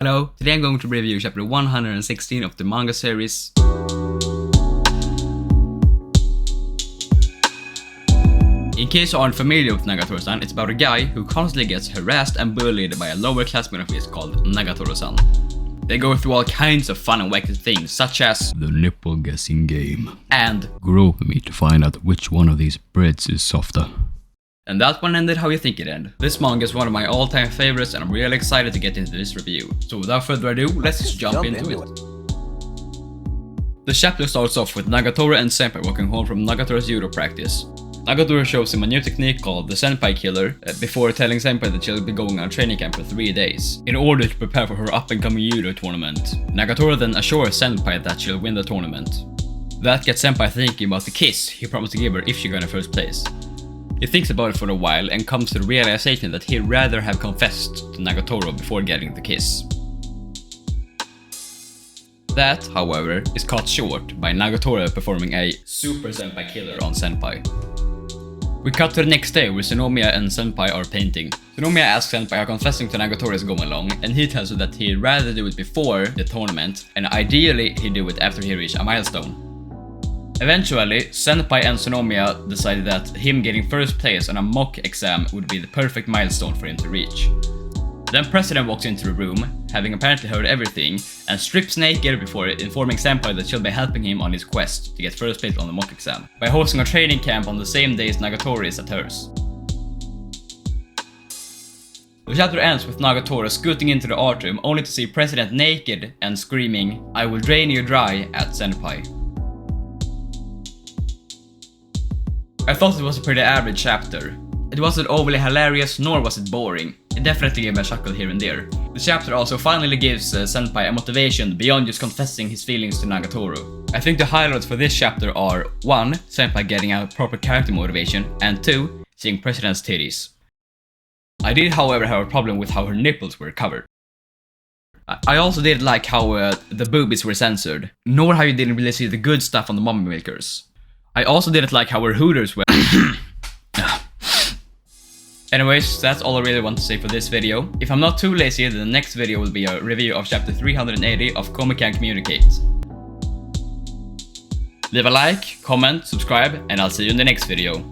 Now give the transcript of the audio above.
Hello, today I'm going to review chapter 116 of the manga series. In case you aren't familiar with Nagatoro-san, it's about a guy who constantly gets harassed and bullied by a lower classmate of his called Nagatoro-san. They go through all kinds of fun and wacky things, such as the nipple guessing game and grope me to find out which one of these breads is softer. And that one ended how you think it ended. This manga is one of my all-time favorites and I'm really excited to get into this review. So without further ado, let's just jump into it. The chapter starts off with Nagatoro and Senpai walking home from Nagatoro's judo practice. Nagatoro shows him a new technique called the Senpai Killer before telling Senpai that she'll be going on training camp for 3 days in order to prepare for her up-and-coming judo tournament. Nagatoro then assures Senpai that she'll win the tournament. That gets Senpai thinking about the kiss he promised to give her if she got in first place. He thinks about it for a while and comes to the realization that he'd rather have confessed to Nagatoro before getting the kiss. That, however, is cut short by Nagatoro performing a Super Senpai Killer on Senpai. We cut to the next day where Tsunomiya and Senpai are painting. Tsunomiya asks Senpai how confessing to Nagatoro is going along, and he tells her that he'd rather do it before the tournament, and ideally he'd do it after he reached a milestone. Eventually, Senpai and Tsunomiya decided that him getting first place on a mock exam would be the perfect milestone for him to reach. Then President walks into the room, having apparently heard everything, and strips naked before informing Senpai that she'll be helping him on his quest to get first place on the mock exam, by hosting a training camp on the same day as Nagatoro is at hers. The chapter ends with Nagatoro scooting into the art room only to see President naked and screaming, "I will drain you dry" at Senpai. I thought it was a pretty average chapter. It wasn't overly hilarious nor was it boring. It definitely gave me a chuckle here and there. The chapter also finally gives Senpai a motivation beyond just confessing his feelings to Nagatoro. I think the highlights for this chapter are 1. Senpai getting a proper character motivation, and 2. Seeing President's titties. I did however have a problem with how her nipples were covered. I also didn't like how the boobies were censored, nor how you didn't really see the good stuff on the mommy milkers. I also didn't like how her hooters were. Anyways, that's all I really want to say for this video. If I'm not too lazy, then the next video will be a review of chapter 380 of Komi Can Communicate. Leave a like, comment, subscribe, and I'll see you in the next video.